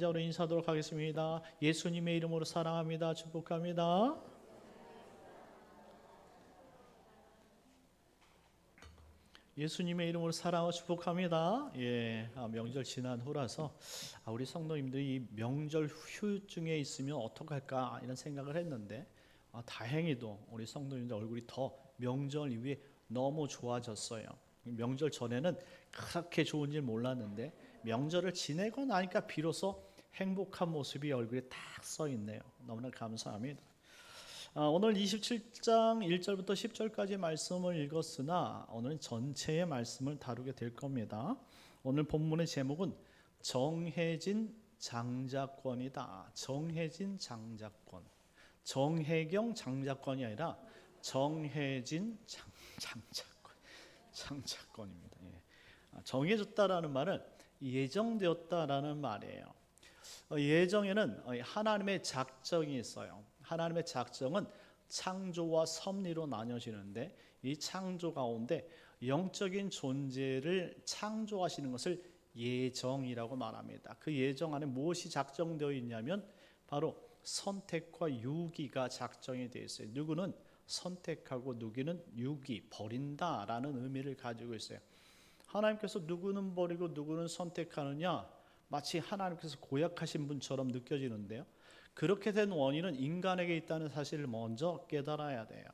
기자로 인사하도록 하겠습니다. 예수님의 이름으로 사랑합니다. 축복합니다. 예수님의 이름으로 사랑하고 축복합니다. 명절 지난 후라서 우리 성도님들이 이 명절 후유증에 있으면 어떡할까 이런 생각을 했는데 다행히도 우리 성도님들 얼굴이 더 명절 이후에 너무 좋아졌어요. 명절 전에는 그렇게 좋은 줄 몰랐는데 명절을 지내고 나니까 비로소 행복한 모습이 얼굴에 딱 써 있네요. 너무나 감사합니다. 오늘 27장 1절부터 10절까지 말씀을 읽었으나 오늘은 전체의 말씀을 다루게 될 겁니다. 오늘 본문의 제목은 정해진 장자권이다. 정해진 장자권. 정혜경 장자권이 아니라 정해진 장자권입니다. 정해졌다라는 말은 예정되었다라는 말이에요. 예정에는 하나님의 작정이 있어요. 하나님의 작정은 창조와 섭리로 나뉘어지는데 이 창조 가운데 영적인 존재를 창조하시는 것을 예정이라고 말합니다. 그 예정 안에 무엇이 작정되어 있냐면 바로 선택과 유기가 작정이 되어 있어요. 누구는 선택하고 누구는 유기, 버린다라는 의미를 가지고 있어요. 하나님께서 누구는 버리고 누구는 선택하느냐, 마치 하나님께서 고약하신 분처럼 느껴지는데요. 그렇게 된 원인은 인간에게 있다는 사실을 먼저 깨달아야 돼요.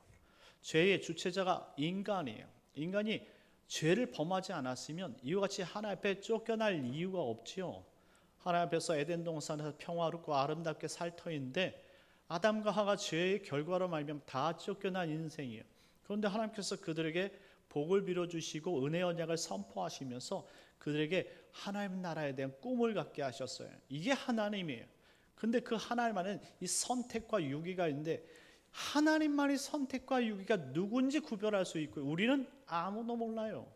죄의 주체자가 인간이에요. 인간이 죄를 범하지 않았으면 이와 같이 하나님 앞에 쫓겨날 이유가 없지요. 하나님 앞에서 에덴 동산에서 평화롭고 아름답게 살 터인데 아담과 하가 죄의 결과로 말미암아 다 쫓겨난 인생이에요. 그런데 하나님께서 그들에게 복을 빌어주시고 은혜 언약을 선포하시면서 그들에게 하나님 나라에 대한 꿈을 갖게 하셨어요. 이게 하나님이에요. 근데 그 하나님 안에는 이 선택과 유기가 있는데 하나님만이 선택과 유기가 누군지 구별할 수 있고요. 우리는 아무도 몰라요.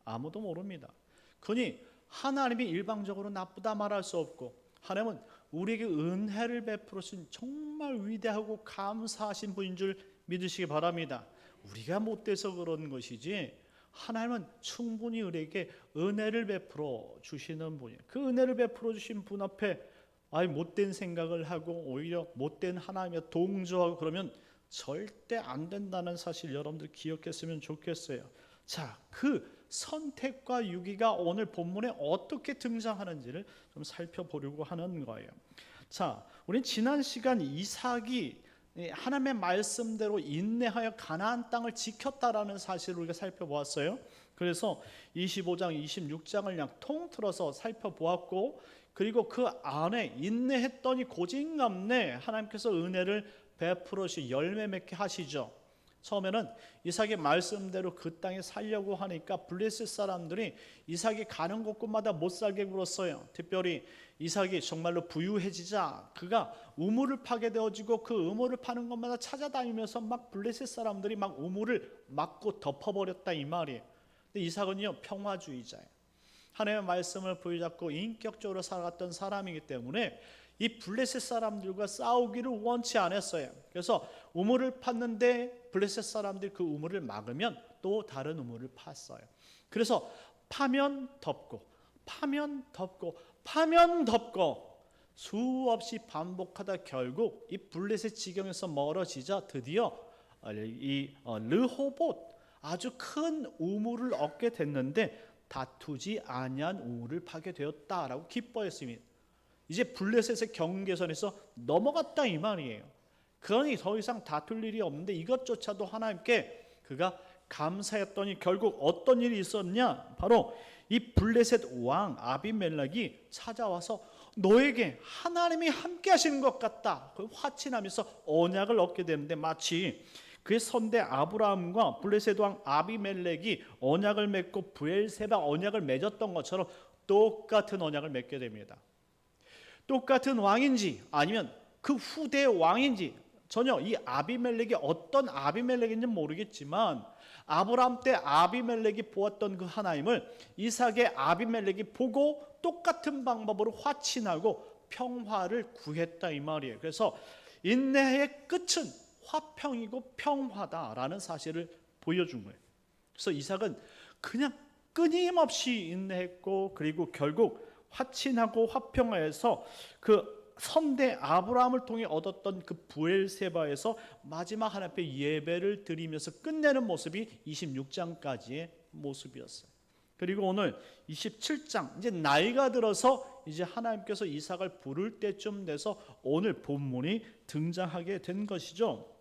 아무도 모릅니다. 그러니 하나님이 일방적으로 나쁘다 말할 수 없고 하나님은 우리에게 은혜를 베풀으신 정말 위대하고 감사하신 분인 줄 믿으시기 바랍니다. 우리가 못돼서 그런 것이지 하나님은 충분히 우리에게 은혜를 베풀어 주시는 분이에요. 그 은혜를 베풀어 주신 분 앞에 못된 생각을 하고 오히려 못된 하나님에 동조하고 그러면 절대 안 된다는 사실 여러분들 기억했으면 좋겠어요. 자, 그 선택과 유기가 오늘 본문에 어떻게 등장하는지를 좀 살펴보려고 하는 거예요. 자, 우린 지난 시간 이삭이 하나님의 말씀대로 인내하여 가나안 땅을 지켰다라는 사실을 우리가 살펴보았어요. 그래서 25장, 26장을 그냥 통틀어서 살펴보았고 그리고 그 안에 인내했더니 고진감래 하나님께서 은혜를 베풀어 주시 열매 맺게 하시죠. 처음에는 이삭의 말씀대로 그 땅에 살려고 하니까 블레셋 사람들이 이삭이 가는 곳곳마다 못 살게 굴었어요. 특별히 이삭이 정말로 부유해지자 그가 우물을 파게 되어지고 그 우물을 파는 곳마다 찾아다니면서 막 블레셋 사람들이 막 우물을 막고 덮어버렸다 이 말이에요. 근데 이삭은요 평화주의자예요. 하나님의 말씀을 부여잡고 인격적으로 살아갔던 사람이기 때문에 이 블레셋 사람들과 싸우기를 원치 않았어요. 그래서 우물을 팠는데 블레셋 사람들이 그 우물을 막으면 또 다른 우물을 팠어요. 그래서 파면 덮고 파면 덮고 파면 덮고 수없이 반복하다 결국 이 블레셋 지경에서 멀어지자 드디어 이 르호봇 아주 큰 우물을 얻게 됐는데 다투지 아니한 우물을 파게 되었다라고 기뻐했습니다. 이제 블레셋의 경계선에서 넘어갔다 이 말이에요. 그러니 더 이상 다툴 일이 없는데 이것조차도 하나님께 그가 감사했더니 결국 어떤 일이 있었냐? 바로 이 블레셋 왕 아비멜렉이 찾아와서 너에게 하나님이 함께 하시는 것 같다. 그 화친하면서 언약을 얻게 되는데 마치 그의 선대 아브라함과 블레셋 왕 아비멜렉이 언약을 맺고 브엘세바 언약을 맺었던 것처럼 똑같은 언약을 맺게 됩니다. 똑같은 왕인지 아니면 그 후대의 왕인지 전혀 이 아비멜렉이 어떤 아비멜렉인지 모르겠지만 아브라함 때 아비멜렉이 보았던 그 하나님을 이삭의 아비멜렉이 보고 똑같은 방법으로 화친하고 평화를 구했다 이 말이에요. 그래서 인내의 끝은 화평이고 평화다라는 사실을 보여준 거예요. 그래서 이삭은 그냥 끊임없이 인내했고 그리고 결국 화친하고 화평하여서 그 선대 아브라함을 통해 얻었던 그 브엘세바에서 마지막 하나님 앞에 예배를 드리면서 끝내는 모습이 26장까지의 모습이었어요. 그리고 오늘 27장, 이제 나이가 들어서 이제 하나님께서 이삭을 부를 때쯤 돼서 오늘 본문이 등장하게 된 것이죠.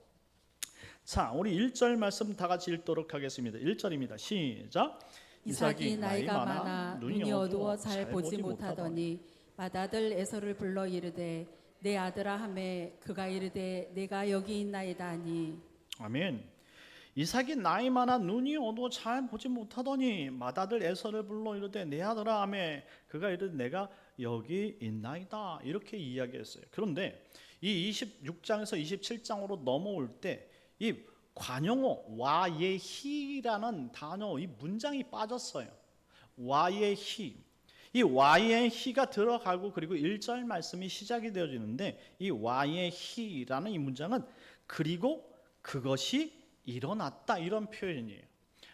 자, 우리 1절 말씀 다 같이 읽도록 하겠습니다. 1절입니다. 시작. 이삭이 나이가 많아 눈이 어두워 잘 보지 못하더니 맏아들 에서를 불러 이르되 내 아들아 하매 그가 이르되 내가 여기 있나이다 하니. 아멘. 이삭이 나이 많아 눈이 어두워 잘 보지 못하더니 맏아들 에서를 불러 이르되 내 아들아 하매 그가 이르되 내가 여기 있나이다, 이렇게 이야기했어요. 그런데 이 26장에서 27장으로 넘어올 때 이 관용어 와예히라는 단어, 이 문장이 빠졌어요. 와예히, 이 와예히가 들어가고 그리고 1절 말씀이 시작이 되어지는데 이 와예히라는 이 문장은 그리고 그것이 일어났다, 이런 표현이에요.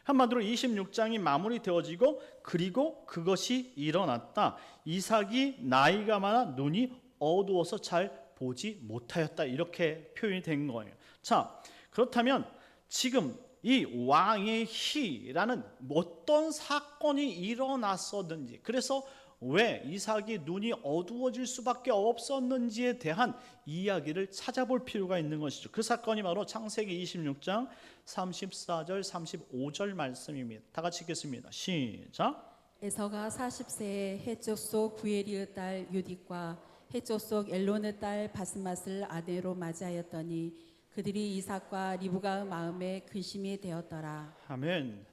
한마디로 26장이 마무리되어지고 그리고 그것이 일어났다. 이삭이 나이가 많아 눈이 어두워서 잘 보지 못하였다, 이렇게 표현이 된 거예요. 자, 그렇다면 지금 이 왕의 희라는 어떤 사건이 일어났었는지, 그래서 왜 이삭이 눈이 어두워질 수밖에 없었는지에 대한 이야기를 찾아볼 필요가 있는 것이죠. 그 사건이 바로 창세기 26장 34절 35절 말씀입니다. 다 같이 읽겠습니다. 시작. 에서가 40세에 해쪽 속 부엘리의 딸 유딕과 해쪽 속 엘론의 딸 바스맛을 아내로 맞이하였더니 그들이 이삭과 리브가의 마음에 근심이 되었더라. 아멘.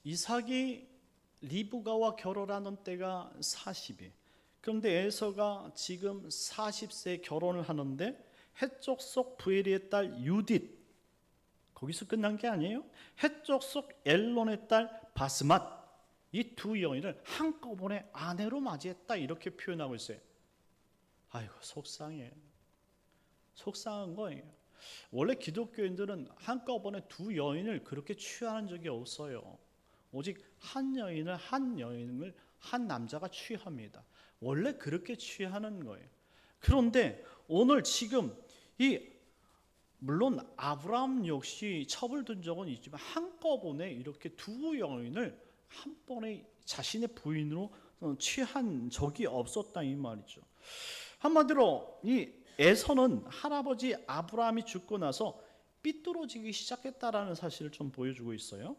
이삭이 리브가와 결혼하는 때가 40이. 그런데 에서가 지금 40세에 결혼을 하는데 해쪽 속 부엘리의 딸 유딧, 거기서 끝난 게 아니에요. 해쪽 속 엘론의 딸 바스맛, 이 두 여인을 한꺼번에 아내로 맞이했다, 이렇게 표현하고 있어요. 아이고, 속상해. 속상한 거예요. 원래 기독교인들은 한꺼번에 두 여인을 그렇게 취하는 적이 없어요. 오직 한 여인을 한 남자가 취합니다. 원래 그렇게 취하는 거예요. 그런데 오늘 지금 물론 아브라함 역시 첩을 든 적은 있지만 한꺼번에 이렇게 두 여인을 한 번에 자신의 부인으로 취한 적이 없었다, 이 말이죠. 한마디로 이 에서는 할아버지 아브라함이 죽고 나서 삐뚤어지기 시작했다라는 사실을 좀 보여주고 있어요.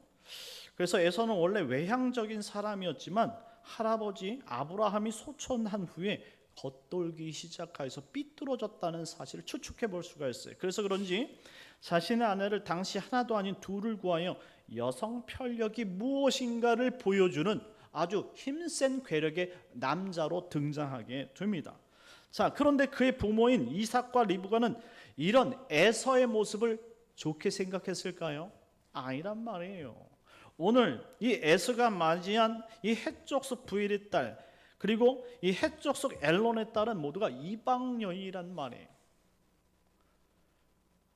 그래서 에서는 원래 외향적인 사람이었지만 할아버지 아브라함이 소천한 후에 겉돌기 시작해서 삐뚤어졌다는 사실을 추측해 볼 수가 있어요. 그래서 그런지 자신의 아내를 당시 하나도 아닌 둘을 구하여 여성 편력이 무엇인가를 보여주는 아주 힘센 괴력의 남자로 등장하게 됩니다. 자, 그런데 그의 부모인 이삭과 리브가는 이런 에서의 모습을 좋게 생각했을까요? 아니란 말이에요. 오늘 이 에서가 맞이한 이 해쪽 속 부엘의 딸, 그리고 이 해쪽 속 엘론의 딸은 모두가 이방 여인이란 말이에요.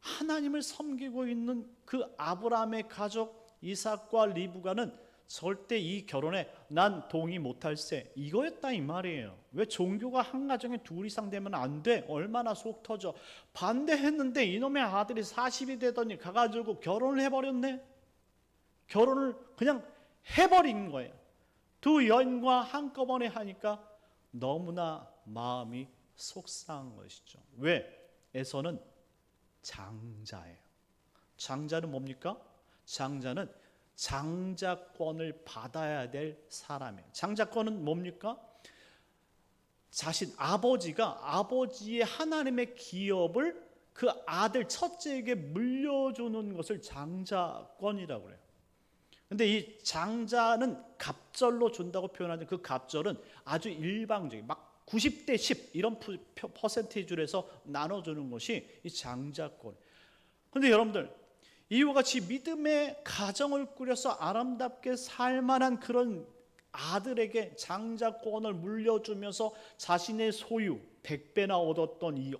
하나님을 섬기고 있는 그 아브라함의 가족 이삭과 리브가는 절대 이 결혼에 난 동의 못할세, 이거였다, 이 말이에요. 왜 종교가 한 가정에 둘 이상 되면 안 돼? 얼마나 속 터져. 반대했는데 이놈의 아들이 40이 되더니 가가지고 결혼을 해버렸네. 결혼을 그냥 해버린 거예요. 두 여인과 한꺼번에 하니까 너무나 마음이 속상한 것이죠. 왜? 에서는 장자예요. 장자는 뭡니까? 장자는 장자권을 받아야 될 사람이에요. 장자권은 뭡니까? 자신 아버지가 아버지의 하나님의 기업을 그 아들 첫째에게 물려주는 것을 장자권이라고 그래요. 근데 이 장자는 갑절로 준다고 표현하는 그 갑절은 아주 일방적인, 막 90대 10 이런 퍼센티지로 해서 나눠주는 것이 이 장자권. 그런데 여러분들, 이와 같이 믿음의 가정을 꾸려서 아름답게 살만한 그런 아들에게 장자권을 물려주면서 자신의 소유 100배나 얻었던 이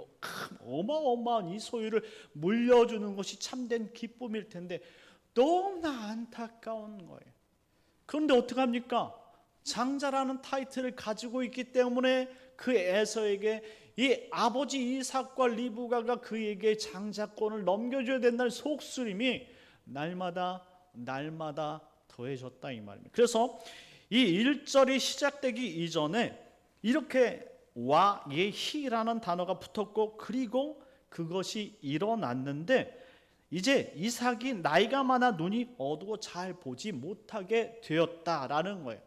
어마어마한 이 소유를 물려주는 것이 참된 기쁨일 텐데 너무나 안타까운 거예요. 그런데 어떡합니까? 장자라는 타이틀을 가지고 있기 때문에 그 에서에게 이 아버지 이삭과 리브가가 그에게 장자권을 넘겨줘야 된다는 속쓰림이 날마다 더해졌다 이 말입니다. 그래서 이 1절이 시작되기 이전에 이렇게 와 예히라는 단어가 붙었고, 그리고 그것이 일어났는데 이제 이삭이 나이가 많아 눈이 어두워 잘 보지 못하게 되었다라는 거예요.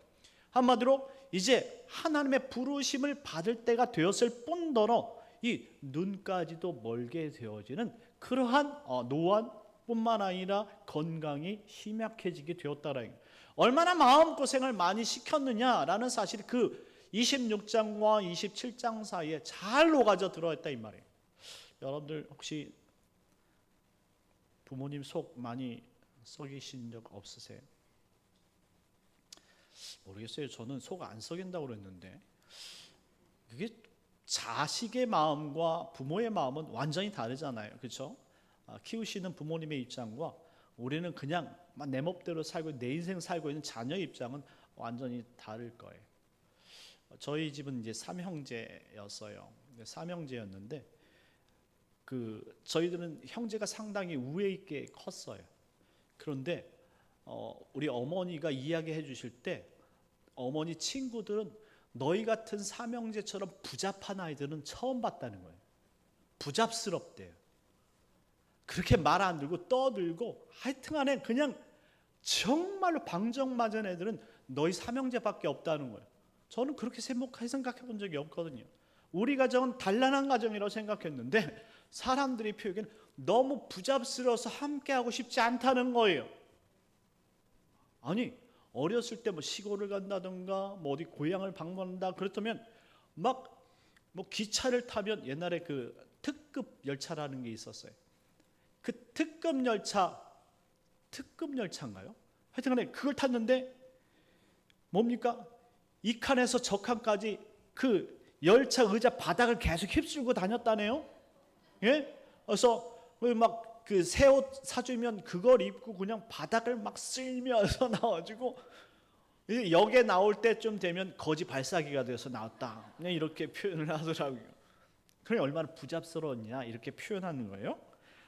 한마디로 이제 하나님의 부르심을 받을 때가 되었을 뿐더러 이 눈까지도 멀게 되어지는 그러한 노안뿐만 아니라 건강이 희미해지게 되었다라는 거예요. 얼마나 마음고생을 많이 시켰느냐라는 사실이 그 26장과 27장 사이에 잘 녹아져 들어있다 이 말이에요. 여러분들 혹시 부모님 속 많이 썩이신 적 없으세요? 모르겠어요. 저는 속 안 썩인다고 그랬는데, 그게 자식의 마음과 부모의 마음은 완전히 다르잖아요. 그렇죠? 키우시는 부모님의 입장과 우리는 그냥 내 멋대로 살고 내 인생 살고 있는 자녀의 입장은 완전히 다를 거예요. 저희 집은 이제 삼형제였어요. 삼형제였는데 저희들은 형제가 상당히 우애 있게 컸어요. 그런데 우리 어머니가 이야기해 주실 때 어머니 친구들은 너희 같은 삼형제처럼 부잡한 아이들은 처음 봤다는 거예요. 부잡스럽대요. 그렇게 말 안 들고 떠들고 하여튼간에 그냥 정말로 방정맞은 애들은 너희 삼형제밖에 없다는 거예요. 저는 그렇게 생각해 본 적이 없거든요. 우리 가정은 단란한 가정이라고 생각했는데 사람들이 표현하기에는 너무 부잡스러워서 함께하고 싶지 않다는 거예요. 아니 어렸을 때 뭐 시골을 간다든가 뭐 어디 고향을 방문한다 그렇다면 막 뭐 기차를 타면 옛날에 그 특급 열차라는 게 있었어요. 그 특급 열차인가요? 하여튼간에 그걸 탔는데 뭡니까? 이 칸에서 저 칸까지 그 열차 의자 바닥을 계속 휩쓸고 다녔다네요. 예? 그래서 막 그 새 옷 사주면 그걸 입고 그냥 바닥을 막 쓸면서 나와가지고 역에 나올 때쯤 되면 거지 발사기가 돼서 나왔다. 그냥 이렇게 표현을 하더라고요. 그게 얼마나 부잡스러웠냐 이렇게 표현하는 거예요.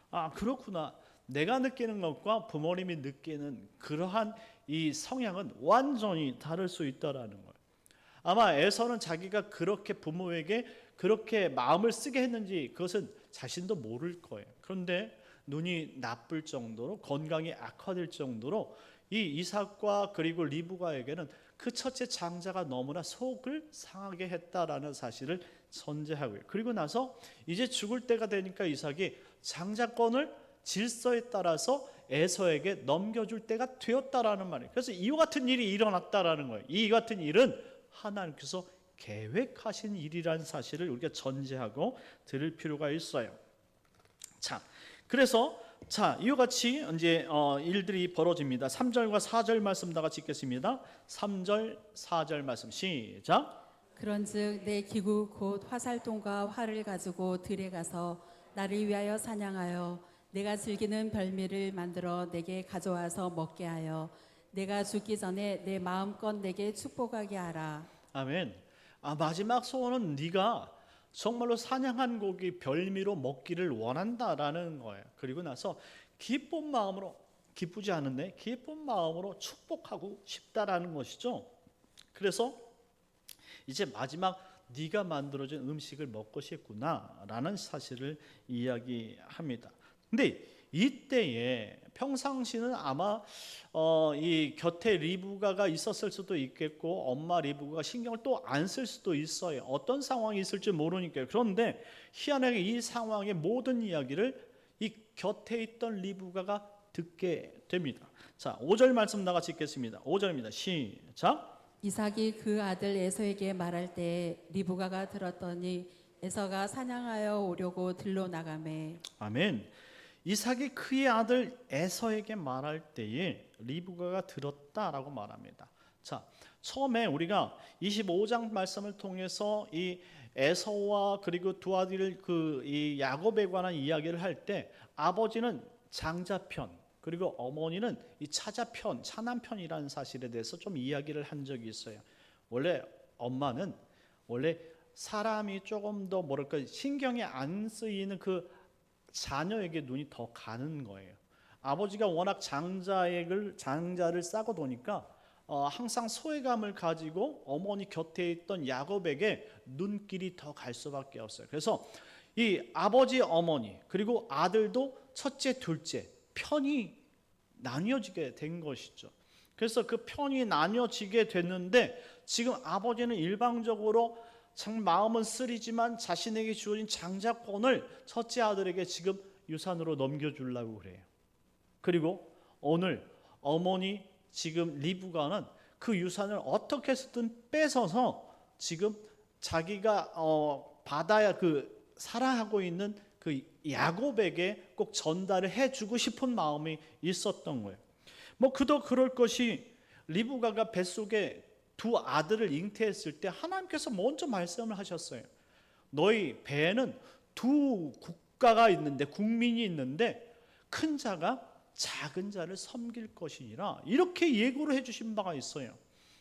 아 그렇구나. 내가 느끼는 것과 부모님이 느끼는 그러한 이 성향은 완전히 다를 수 있다라는 거예요. 아마 에서는 자기가 그렇게 부모에게 그렇게 마음을 쓰게 했는지 그것은 자신도 모를 거예요. 그런데 눈이 나쁠 정도로 건강이 악화될 정도로 이 이삭과 그리고 리브가에게는 그 첫째 장자가 너무나 속을 상하게 했다라는 사실을 전제하고요. 그리고 나서 이제 죽을 때가 되니까 이삭이 장자권을 질서에 따라서 에서에게 넘겨줄 때가 되었다라는 말이에요. 그래서 이와 같은 일이 일어났다라는 거예요. 이 같은 일은 하나님께서 계획하신 일이라는 사실을 우리가 전제하고 들을 필요가 있어요. 자, 그래서 이와 같이 이제 일들이 벌어집니다. 3절과 4절 말씀 다 같이 읽겠습니다. 3절, 4절 말씀 시작. 그런즉 내 기구 곧 화살통과 활을 가지고 들에 가서 나를 위하여 사냥하여 내가 즐기는 별미를 만들어 내게 가져와서 먹게 하여 내가 죽기 전에 내 마음껏 내게 축복하게 하라. 아멘. 마지막 소원은 네가 정말로 사냥한 고기 별미로 먹기를 원한다라는 거예요. 그리고 나서 기쁜 마음으로, 기쁘지 않은데 기쁜 마음으로 축복하고 싶다라는 것이죠. 그래서 이제 마지막 네가 만들어진 음식을 먹고 싶구나라는 사실을 이야기합니다. 근데 이때에 평상시는 아마 이 곁에 리브가가 있었을 수도 있겠고 엄마 리브가가 신경을 또 안 쓸 수도 있어요. 어떤 상황이 있을지 모르니까요. 그런데 희한하게 이 상황의 모든 이야기를 이 곁에 있던 리브가가 듣게 됩니다. 자, 5절 말씀 다 같이 읽겠습니다. 5절입니다. 시작. 이삭이 그 아들 에서에게 말할 때 리브가가 들었더니 에서가 사냥하여 오려고 들로 나가매. 아멘. 이삭이 그의 아들 에서에게 말할 때에 리브가가 들었다라고 말합니다. 자, 처음에 우리가 25장 말씀을 통해서 이 에서와 그리고 두 아들 이 야곱에 관한 이야기를 할 때 아버지는 장자편 그리고 어머니는 이 차자편, 차남편이라는 사실에 대해서 좀 이야기를 한 적이 있어요. 원래 엄마는 원래 사람이 조금 더 뭐랄까 신경이 안 쓰이는 그 자녀에게 눈이 더 가는 거예요. 아버지가 워낙 장자를 싸고 도니까 항상 소외감을 가지고 어머니 곁에 있던 야곱에게 눈길이 더 갈 수밖에 없어요. 그래서 이 아버지 어머니 그리고 아들도 첫째 둘째 편이 나뉘어지게 된 것이죠. 그래서 그 편이 나뉘어지게 됐는데 지금 아버지는 일방적으로 참 마음은 쓰리지만 자신에게 주어진 장자권을 첫째 아들에게 지금 유산으로 넘겨주려고 그래요. 그리고 오늘 어머니 지금 리브가는 그 유산을 어떻게 해서든 뺏어서 지금 자기가 받아야 그 사랑하고 있는 그 야곱에게 꼭 전달을 해주고 싶은 마음이 있었던 거예요. 뭐 그도 그럴 것이 리브가가 뱃속에 두 아들을 잉태했을 때 하나님께서 먼저 말씀을 하셨어요. 너희 배에는 두 국가가 있는데 국민이 있는데 큰 자가 작은 자를 섬길 것이니라 이렇게 예고를 해주신 바가 있어요.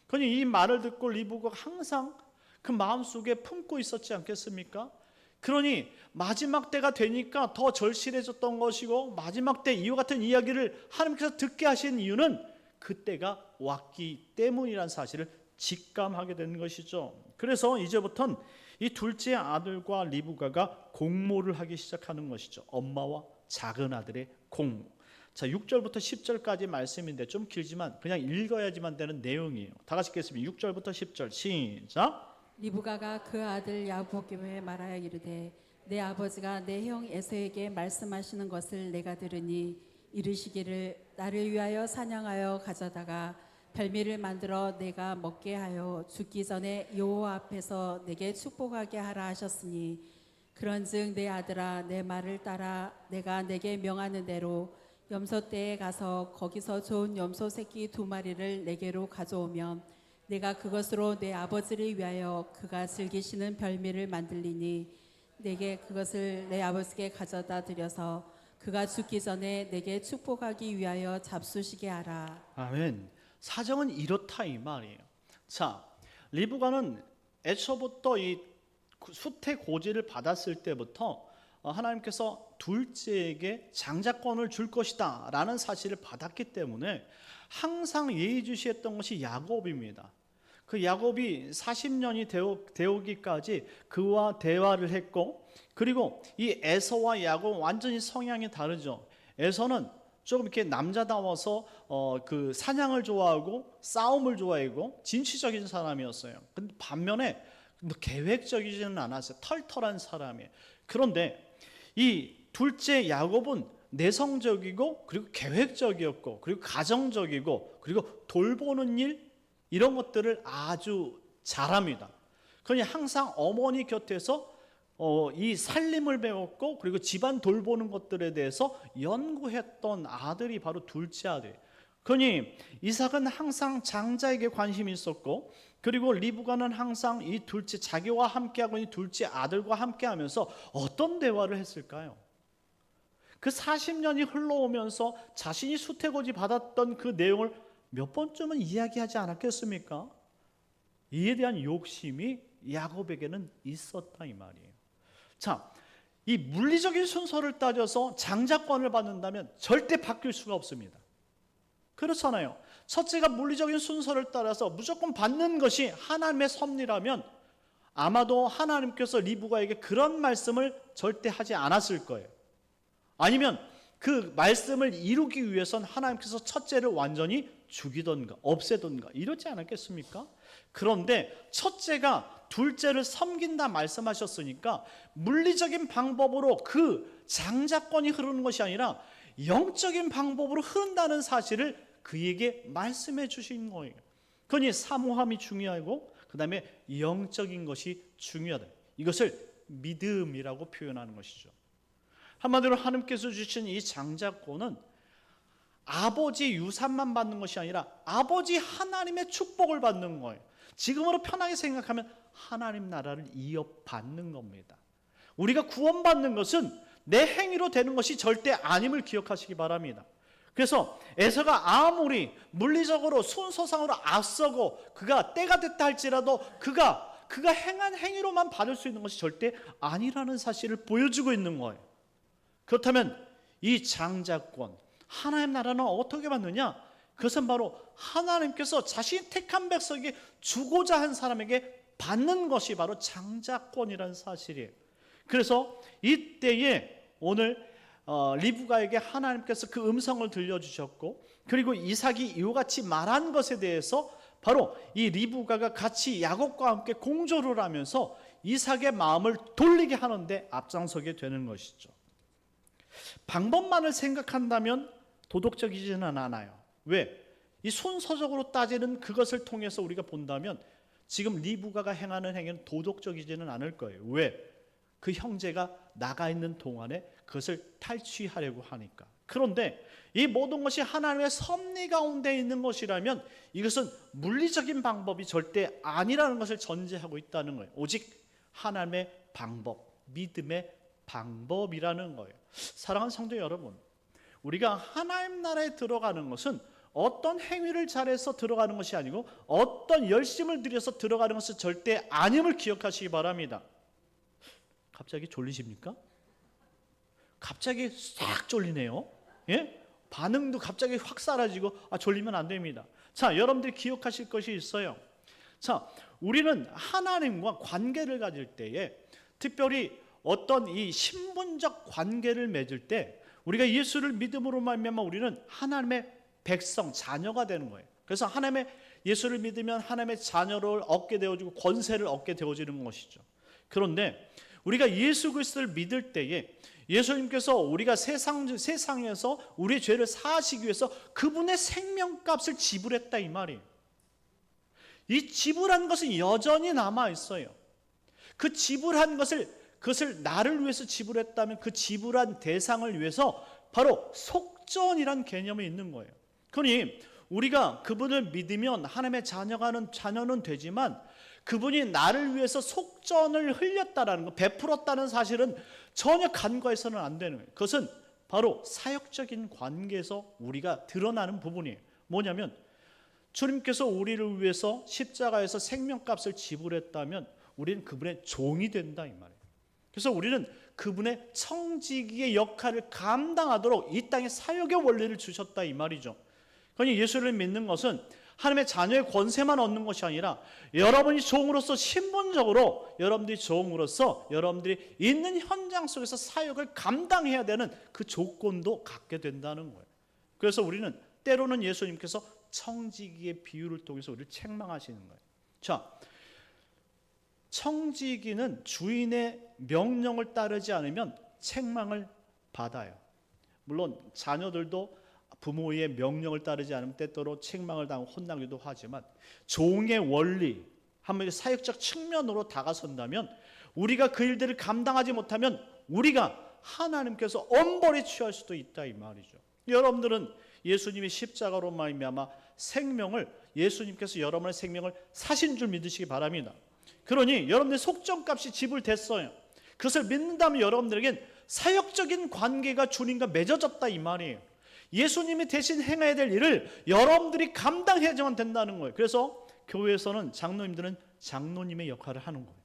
그러니 이 말을 듣고 리브가가 항상 그 마음속에 품고 있었지 않겠습니까? 그러니 마지막 때가 되니까 더 절실해졌던 것이고 마지막 때 이와 같은 이야기를 하나님께서 듣게 하신 이유는 그때가 왔기 때문이라는 사실을 직감하게 된 것이죠. 그래서 이제부터는 이 둘째 아들과 리브가가 공모를 하기 시작하는 것이죠. 엄마와 작은 아들의 공모. 자, 6절부터 10절까지 말씀인데 좀 길지만 그냥 읽어야지만 되는 내용이에요. 다 같이 읽겠습니다. 6절부터 10절 시작. 리브가가 그 아들 야곱에게 말하여 이르되 내 아버지가 내 형 에서에게 말씀하시는 것을 내가 들으니 이르시기를 나를 위하여 사냥하여 가져다가 별미를 만들어 내가 먹게 하여 죽기 전에 여호와 앞에서 내게 축복하게 하라 하셨으니 그런즉 내 아들아 내 말을 따라 내가 내게 명하는 대로 염소떼에 가서 거기서 좋은 염소 새끼 2마리를 내게로 가져오면 내가 그것으로 내 아버지를 위하여 그가 즐기시는 별미를 만들리니 내게 그것을 내 아버지께 가져다 드려서 그가 죽기 전에 내게 축복하기 위하여 잡수시게 하라. 아멘. 사정은 이렇다 이 말이에요. 자, 리브가는 애초부터 이 수태 고지를 받았을 때부터 하나님께서 둘째에게 장자권을 줄 것이다 라는 사실을 받았기 때문에 항상 예의주시했던 것이 야곱입니다. 그 야곱이 40년이 되오기까지 그와 대화를 했고 그리고 이 에서와 야곱은 완전히 성향이 다르죠. 에서는 조금 이렇게 남자다워서 그 사냥을 좋아하고 싸움을 좋아하고 진취적인 사람이었어요. 근데 반면에 계획적이지는 않았어요. 털털한 사람이에요. 그런데 이 둘째 야곱은 내성적이고 그리고 계획적이었고 그리고 가정적이고 그리고 돌보는 일 이런 것들을 아주 잘합니다. 그러니 항상 어머니 곁에서 이 살림을 배웠고 그리고 집안 돌보는 것들에 대해서 연구했던 아들이 바로 둘째 아들. 그러니 이삭은 항상 장자에게 관심이 있었고 그리고 리브가는 항상 이 둘째 자기와 함께하고 있는 둘째 아들과 함께하면서 어떤 대화를 했을까요? 그 40년이 흘러오면서 자신이 수태고지 받았던 그 내용을 몇 번쯤은 이야기하지 않았겠습니까? 이에 대한 욕심이 야곱에게는 있었다 이 말이에요. 자, 이 물리적인 순서를 따져서 장자권을 받는다면 절대 바뀔 수가 없습니다. 그렇잖아요. 첫째가 물리적인 순서를 따라서 무조건 받는 것이 하나님의 섭리라면 아마도 하나님께서 리브가에게 그런 말씀을 절대 하지 않았을 거예요. 아니면 그 말씀을 이루기 위해선 하나님께서 첫째를 완전히 죽이던가 없애던가 이러지 않았겠습니까? 그런데 첫째가 둘째를 섬긴다 말씀하셨으니까 물리적인 방법으로 그 장자권이 흐르는 것이 아니라 영적인 방법으로 흐른다는 사실을 그에게 말씀해 주신 거예요. 그러니 사모함이 중요하고 그 다음에 영적인 것이 중요하다. 이것을 믿음이라고 표현하는 것이죠. 한마디로 하나님께서 주신 이 장자권은 아버지 유산만 받는 것이 아니라 아버지 하나님의 축복을 받는 거예요. 지금으로 편하게 생각하면 하나님 나라를 이어받는 겁니다. 우리가 구원받는 것은 내 행위로 되는 것이 절대 아님을 기억하시기 바랍니다. 그래서 에서가 아무리 물리적으로 순서상으로 앞서고 그가 때가 됐다 할지라도 그가 행한 행위로만 받을 수 있는 것이 절대 아니라는 사실을 보여주고 있는 거예요. 그렇다면 이 장자권, 하나님 나라는 어떻게 받느냐? 그것은 바로 하나님께서 자신이 택한 백성에게 주고자 한 사람에게 받는 것이 바로 장자권이라는 사실이에요. 그래서 이때에 오늘 리브가에게 하나님께서 그 음성을 들려주셨고, 그리고 이삭이 이와 같이 말한 것에 대해서 바로 이 리브가가 같이 야곱과 함께 공조를 하면서 이삭의 마음을 돌리게 하는데 앞장서게 되는 것이죠. 방법만을 생각한다면 도덕적이지는 않아요. 왜? 이 순서적으로 따지는 그것을 통해서 우리가 본다면 지금 리브가가 행하는 행위는 도덕적이지는 않을 거예요. 왜? 그 형제가 나가 있는 동안에 그것을 탈취하려고 하니까. 그런데 이 모든 것이 하나님의 섭리 가운데 있는 것이라면 이것은 물리적인 방법이 절대 아니라는 것을 전제하고 있다는 거예요. 오직 하나님의 방법, 믿음의 방법이라는 거예요. 사랑하는 성도 여러분, 우리가 하나님 나라에 들어가는 것은 어떤 행위를 잘해서 들어가는 것이 아니고 어떤 열심을 들여서 들어가는 것은 절대 아님을 기억하시기 바랍니다. 갑자기 졸리십니까? 갑자기 싹 졸리네요. 예? 반응도 갑자기 확 사라지고 졸리면 안 됩니다. 자, 여러분들이 기억하실 것이 있어요. 자, 우리는 하나님과 관계를 가질 때에 특별히 어떤 이 신분적 관계를 맺을 때 우리가 예수를 믿음으로 말미암아 우리는 하나님의 백성, 자녀가 되는 거예요. 그래서 하나님의 예수를 믿으면 하나님의 자녀를 얻게 되어지고 권세를 얻게 되어지는 것이죠. 그런데 우리가 예수 그리스도를 믿을 때에 예수님께서 우리가 세상에서 우리의 죄를 사하시기 위해서 그분의 생명값을 지불했다 이 말이에요. 이 지불한 것은 여전히 남아 있어요. 그 지불한 그것을 나를 위해서 지불했다면 그 지불한 대상을 위해서 바로 속전이란 개념이 있는 거예요. 그러니 우리가 그분을 믿으면 하나님의 자녀는 되지만 그분이 나를 위해서 속전을 흘렸다라는 것, 베풀었다는 사실은 전혀 간과해서는 안 되는 거예요. 그것은 바로 사역적인 관계에서 우리가 드러나는 부분이에요. 뭐냐면 주님께서 우리를 위해서 십자가에서 생명값을 지불했다면 우리는 그분의 종이 된다 이 말이에요. 그래서 우리는 그분의 청지기의 역할을 감당하도록 이 땅에 사역의 원리를 주셨다 이 말이죠. 그러니 예수를 믿는 것은 하나님의 자녀의 권세만 얻는 것이 아니라 여러분이 종으로서 신분적으로 여러분들이 종으로서 여러분들이 있는 현장 속에서 사역을 감당해야 되는 그 조건도 갖게 된다는 거예요. 그래서 우리는 때로는 예수님께서 청지기의 비유를 통해서 우리를 책망하시는 거예요. 자, 청지기는 주인의 명령을 따르지 않으면 책망을 받아요. 물론 자녀들도 부모의 명령을 따르지 않으면 때때로 책망을 당하고 혼나기도 하지만 종의 원리, 한번 사역적 측면으로 다가선다면 우리가 그 일들을 감당하지 못하면 우리가 하나님께서 엄벌에 취할 수도 있다 이 말이죠. 여러분들은 예수님이 십자가로 말미암아 예수님께서 여러분의 생명을 사신 줄 믿으시기 바랍니다. 그러니 여러분들의 속전값이 지불됐어요. 그것을 믿는다면 여러분들에겐 사역적인 관계가 주님과 맺어졌다 이 말이에요. 예수님이 대신 행해야 될 일을 여러분들이 감당해야만 된다는 거예요. 그래서 교회에서는 장로님들은 장로님의 역할을 하는 거예요.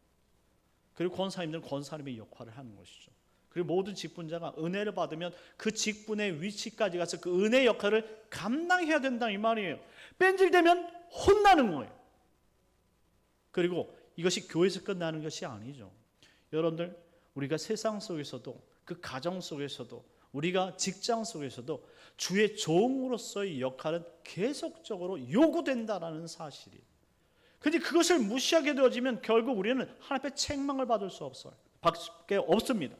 그리고 권사님들은 권사님의 역할을 하는 것이죠. 그리고 모든 직분자가 은혜를 받으면 그 직분의 위치까지 가서 그 은혜 역할을 감당해야 된다 이 말이에요. 뺀질되면 혼나는 거예요. 그리고 이것이 교회에서 끝나는 것이 아니죠. 여러분들, 우리가 세상 속에서도 그 가정 속에서도 우리가 직장 속에서도 주의 종으로서의 역할은 계속적으로 요구된다라는 사실이. 그런데 그것을 무시하게 되어지면 결국 우리는 하나님의 책망을 받을 수 밖에 없습니다.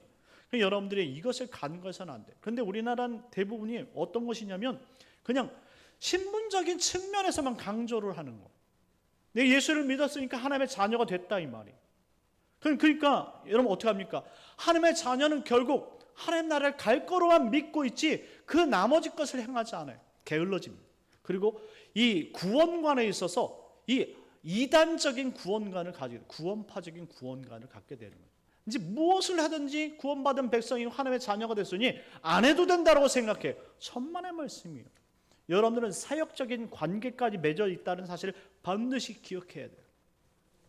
여러분들이 이것을 간과해서는 안 돼요. 그런데 우리나라는 대부분이 어떤 것이냐면 그냥 신분적인 측면에서만 강조를 하는 거예요. 내가 예수를 믿었으니까 하나님의 자녀가 됐다 이 말이에요. 그러니까 여러분 어떻게 합니까? 하나님의 자녀는 결국 하나님 나라를 갈 거로만 믿고 있지 그 나머지 것을 행하지 않아요. 게을러집니다. 그리고 이 구원관에 있어서 이 이단적인 구원관을 가지고 구원파적인 구원관을 갖게 되는 거예요. 이제 무엇을 하든지 구원받은 백성이 하나님의 자녀가 됐으니 안 해도 된다고 생각해요. 천만의 말씀이에요. 여러분들은 사역적인 관계까지 맺어 있다는 사실을 반드시 기억해야 돼요.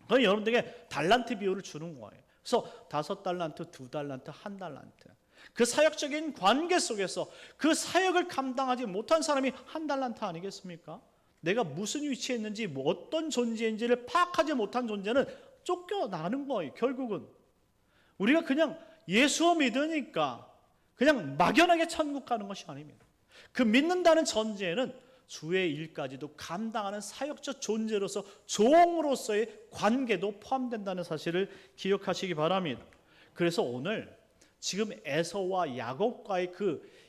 그래서 여러분들에게 달란트 비율을 주는 거예요. 그래서 5달란트, 2달란트, 1달란트. 그 사역적인 관계 속에서 그 사역을 감당하지 못한 사람이 1달란트 아니겠습니까? 내가 무슨 위치에 있는지, 어떤 존재인지를 파악하지 못한 존재는 쫓겨나는 거예요. 결국은 우리가 그냥 예수 믿으니까 그냥 막연하게 천국 가는 것이 아닙니다. 그 믿는다는 전제에는 주의 일까지도 감당하는 사역적 존재로서 종으로서의 관계도 포함된다는 사실을 기억하시기 바랍니다. 그래서 오늘 지금 에서와 야곱과의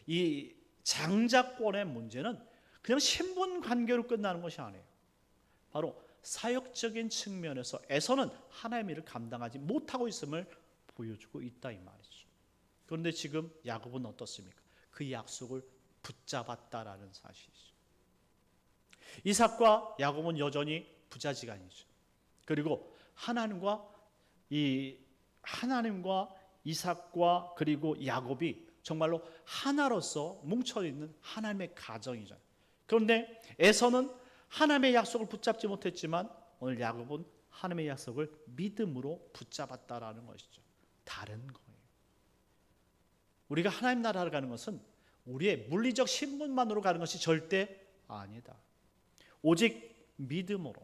이 장자권의 문제는 그냥 신분 관계로 끝나는 것이 아니에요. 바로 사역적인 측면에서 에서는 하나님의 일을 감당하지 못하고 있음을 보여주고 있다 이 말이죠. 그런데 지금 야곱은 어떻습니까? 그 약속을 붙잡았다라는 사실이죠. 이삭과 야곱은 여전히 부자지간이죠. 그리고 하나님과 이삭과 그리고 야곱이 정말로 하나로서 뭉쳐 있는 하나님의 가정이죠. 그런데 에서는 하나님의 약속을 붙잡지 못했지만 오늘 야곱은 하나님의 약속을 믿음으로 붙잡았다라는 것이죠. 다른 거예요. 우리가 하나님 나라를 가는 것은 우리의 물리적 신분만으로 가는 것이 절대 아니다. 오직 믿음으로,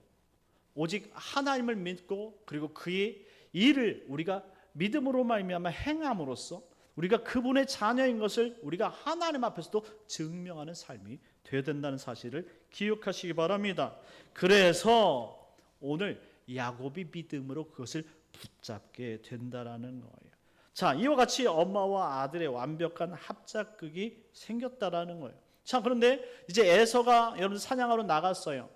오직 하나님을 믿고 그리고 그의 일을 우리가 믿음으로 말미암아 행함으로써 우리가 그분의 자녀인 것을 우리가 하나님 앞에서도 증명하는 삶이 되어야 된다는 사실을 기억하시기 바랍니다. 그래서 오늘 야곱이 믿음으로 그것을 붙잡게 된다라는 거예요. 자, 이와 같이 엄마와 아들의 완벽한 합작극이 생겼다라는 거예요. 자, 그런데 이제 에서가 여러분 사냥하러 나갔어요.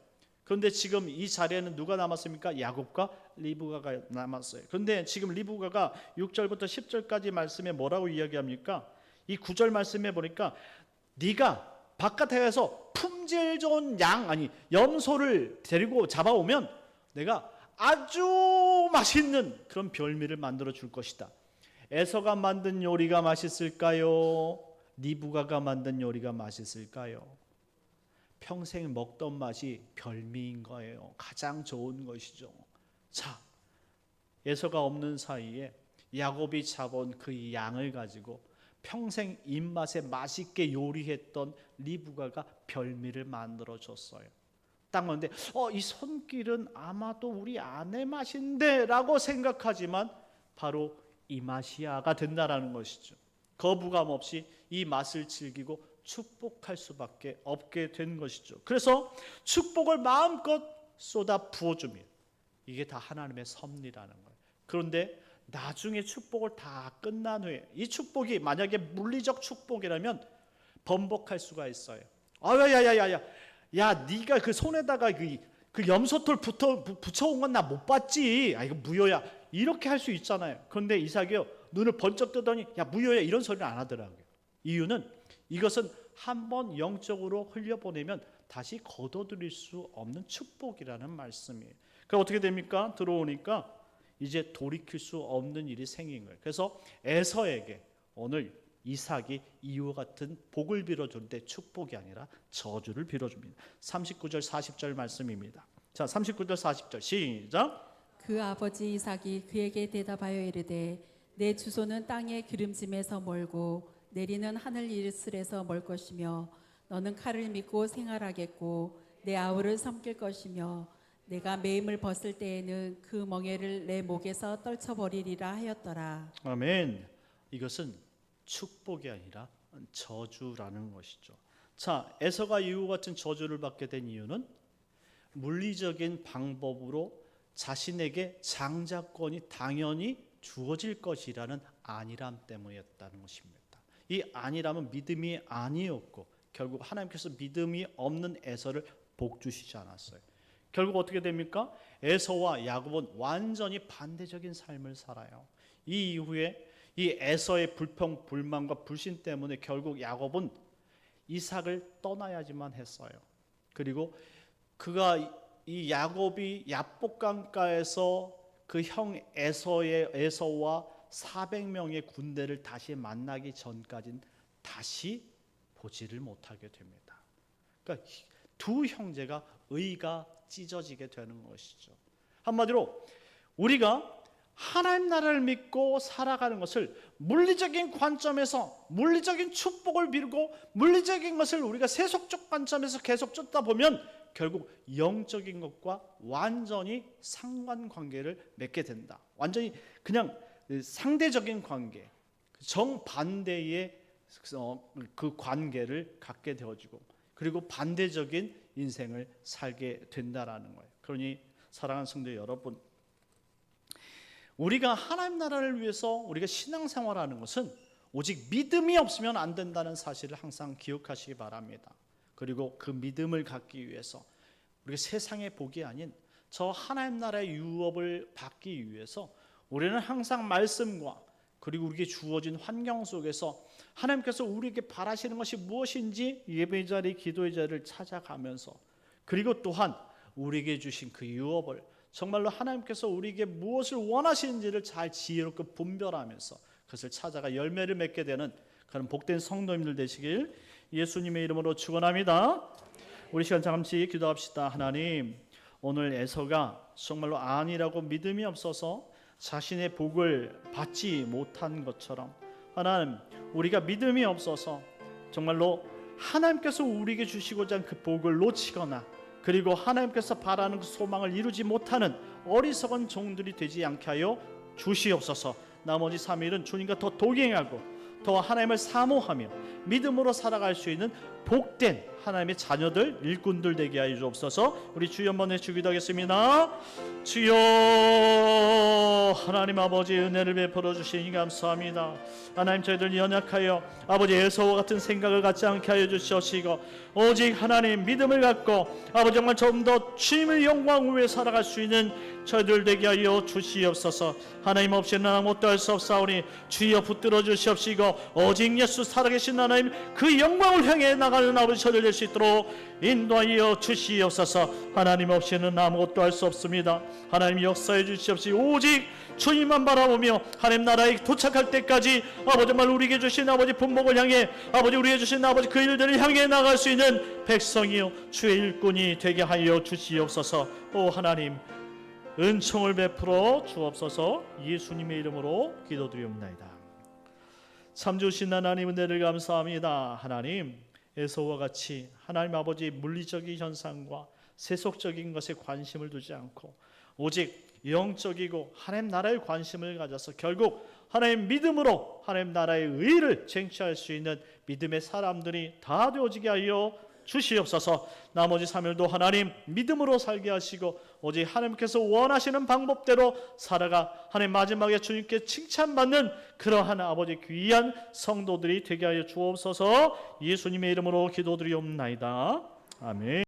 그런데 지금 이 자리에는 누가 남았습니까? 야곱과 리브가가 남았어요. 그런데 지금 리브가가 6절부터 10절까지 말씀에 뭐라고 이야기합니까? 이 9절 말씀에 보니까 네가 바깥에 가서 품질 좋은 염소를 데리고 잡아오면 내가 아주 맛있는 그런 별미를 만들어 줄 것이다. 에서가 만든 요리가 맛있을까요? 리브가가 만든 요리가 맛있을까요? 평생 먹던 맛이 별미인 거예요. 가장 좋은 것이죠. 자, 에서가 없는 사이에 야곱이 잡은 그 양을 가지고 평생 입맛에 맛있게 요리했던 리브가가 별미를 만들어 줬어요. 딱 그런데 이 손길은 아마도 우리 아내 맛인데 라고 생각하지만 바로 이 맛이야가 된다라는 것이죠. 거부감 없이 이 맛을 즐기고 축복할 수밖에 없게 된 것이죠. 그래서 축복을 마음껏 쏟아 부어줍니다. 이게 다 하나님의 섭리라는 거예요. 그런데 나중에 축복을 다 끝난 후에 이 축복이 만약에 물리적 축복이라면 번복할 수가 있어요. 야, 네가 그 손에다가 그 염소털 붙여온 건 나 못 봤지. 이거 무효야. 이렇게 할 수 있잖아요. 그런데 이삭이요, 눈을 번쩍 뜨더니 야, 무효야, 이런 소리를 안 하더라고요. 이유는 이것은 한번 영적으로 흘려보내면 다시 거둬들일 수 없는 축복이라는 말씀이에요. 그럼 어떻게 됩니까? 들어오니까 이제 돌이킬 수 없는 일이 생긴 거예요. 그래서 에서에게 오늘 이삭이 이와 같은 복을 빌어주는데 축복이 아니라 저주를 빌어줍니다. 39절 40절 말씀입니다. 자, 39절 40절 시작. 그 아버지 이삭이 그에게 대답하여 이르되 내 주소는 땅의 기름짐에서 멀고 내리는 하늘 이슬에서 멀 것이며 너는 칼을 믿고 생활하겠고 내 아우를 섬길 것이며 내가 매임을 벗을 때에는 그 멍에를 내 목에서 떨쳐버리리라 하였더라. 아멘. 이것은 축복이 아니라 저주라는 것이죠. 자, 에서가 이와 같은 저주를 받게 된 이유는 물리적인 방법으로 자신에게 장자권이 당연히 주어질 것이라는 안일함 때문이었다는 것입니다. 이 안일함은 믿음이 아니었고 결국 하나님께서 믿음이 없는 에서를 복 주시지 않았어요. 결국 어떻게 됩니까? 에서와 야곱은 완전히 반대적인 삶을 살아요. 이 이후에 이 에서의 불평, 불만과 불신 때문에 결국 야곱은 이삭을 떠나야지만 했어요. 그리고 이 야곱이 야복강가에서 그 형 에서와 400명의 군대를 다시 만나기 전까지는 다시 보지를 못하게 됩니다. 그러니까 두 형제가 의가 찢어지게 되는 것이죠. 한마디로 우리가 하나님 나라를 믿고 살아가는 것을 물리적인 관점에서 물리적인 축복을 빌고 물리적인 것을 우리가 세속적 관점에서 계속 쫓다 보면 결국 영적인 것과 완전히 상관관계를 맺게 된다. 완전히 그냥 상대적인 관계, 정반대의 그 관계를 갖게 되어지고 그리고 반대적인 인생을 살게 된다라는 거예요. 그러니 사랑하는 성도 여러분, 우리가 하나님 나라를 위해서 우리가 신앙생활하는 것은 오직 믿음이 없으면 안 된다는 사실을 항상 기억하시기 바랍니다. 그리고 그 믿음을 갖기 위해서 우리가 세상의 복이 아닌 저 하나님 나라의 유업을 받기 위해서 우리는 항상 말씀과 그리고 우리에게 주어진 환경 속에서 하나님께서 우리에게 바라시는 것이 무엇인지 예배의 자리, 기도의 자리를 찾아가면서 그리고 또한 우리에게 주신 그 유업을 정말로 하나님께서 우리에게 무엇을 원하시는지를 잘 지혜롭게 분별하면서 그것을 찾아가 열매를 맺게 되는 그런 복된 성도님들 되시길 예수님의 이름으로 축원합니다. 우리 시간 잠시 기도합시다. 하나님, 오늘 에서가 정말로 아니라고 믿음이 없어서 자신의 복을 받지 못한 것처럼 하나님, 우리가 믿음이 없어서 정말로 하나님께서 우리에게 주시고자 한 그 복을 놓치거나 그리고 하나님께서 바라는 그 소망을 이루지 못하는 어리석은 종들이 되지 않게 하여 주시옵소서. 나머지 3일은 주님과 더 동행하고 더 하나님을 사모하며 믿음으로 살아갈 수 있는 복된 하나님의 자녀들, 일꾼들 되게 하여 주옵소서. 우리 주여 한번 기도하겠습니다. 주여, 하나님 아버지 은혜를 베풀어 주시니 감사합니다. 하나님, 저희들 연약하여 아버지 에서와 같은 생각을 갖지 않게 하여 주시옵시고 오직 하나님 믿음을 갖고 아버지 정말 좀 더 주님의 영광을 위해 살아갈 수 있는 저희들 되게 하여 주시옵소서. 하나님 없이는 아무것도 할 수 없사오니 주여 붙들어 주시옵시고 오직 예수 살아계신 하나님 그 영광을 향해 나가는 아버지 저희들 될 수 있도록 인도하여 주시옵소서. 하나님 없이는 아무것도 할 수 없습니다. 하나님 역사해 주시옵시고 오직 주님만 바라보며 하나님 나라에 도착할 때까지 아버지 정말 우리에게 주신 아버지 분목을 향해 아버지 우리에게 주신 아버지 그 일들을 향해 나갈 수 있는 백성이요 주의 일꾼이 되게 하여 주시옵소서. 오 하나님, 은총을 베풀어 주옵소서. 예수님의 이름으로 기도드리옵나이다. 참 주신 하나님 은혜를 감사합니다. 하나님, 에서와 같이 하나님 아버지 물리적인 현상과 세속적인 것에 관심을 두지 않고 오직 영적이고 하나님 나라에 관심을 가져서 결국 하나님 믿음으로 하나님 나라의 의를 쟁취할 수 있는 믿음의 사람들이 다 되어지게 하여 주시옵소서. 나머지 3일도 하나님 믿음으로 살게 하시고 오직 하나님께서 원하시는 방법대로 살아가 하나님 마지막에 주님께 칭찬받는 그러한 아버지 귀한 성도들이 되게 하여 주옵소서. 예수님의 이름으로 기도드리옵나이다. 아멘.